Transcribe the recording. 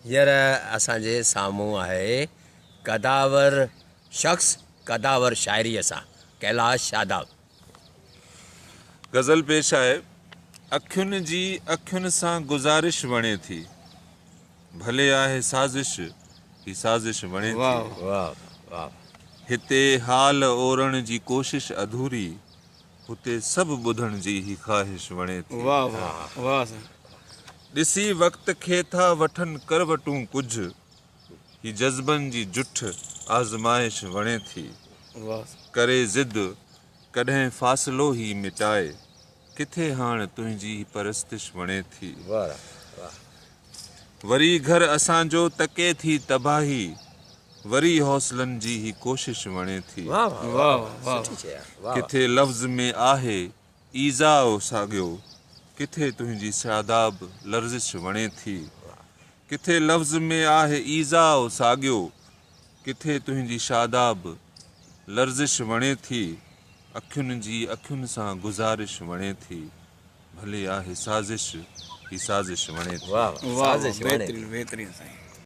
हींअर असांजे साम्हूं आहे कदावर शख़्स कदावर शाइरीअ सां कैलाश शादाब। गज़ल पेश आहे। अखियुनि जी अखियुनि सां गुज़ारिश वणे थी, भले आहे साज़िश ही साज़िश वणे थी। वाह वाह। हिते हाल ओरण जी कोशिश अधूरी, हुते सभु ॿुधण जी ही ख़्वाहिश वणे थी। वाह वाह वाह साईं। ॾिसी वक़्त खे था वठनि करवटूं कुझु, ही जज़्बनि जी जुठ आज़माइश वणे थी। वाह करे ज़िद कॾहिं फ़ासिलो ही मिटाए, किथे हाणे तुंहिंजी परस्तिश वणे थी। वरी घर असांजो तके थी तबाही, वरी हौसलनि जी ही कोशिश वणे थी। किथे लफ़्ज़ में आहे ईज़ाओ साॻियो, किथे तुंहिंजी शादाब लर्ज़िश वणे थी। किथे लफ़्ज़ में आहे ईज़ाओ साॻियो, किथे तुंहिंजी शादाब लर्ज़िश वणे थी। अखियुनि जी अखियुनि सां गुज़ारिश वणे थी, भले आहे साज़िश ही साज़िश वणे थी। वाह, बेहतरीन बेहतरीन साईं।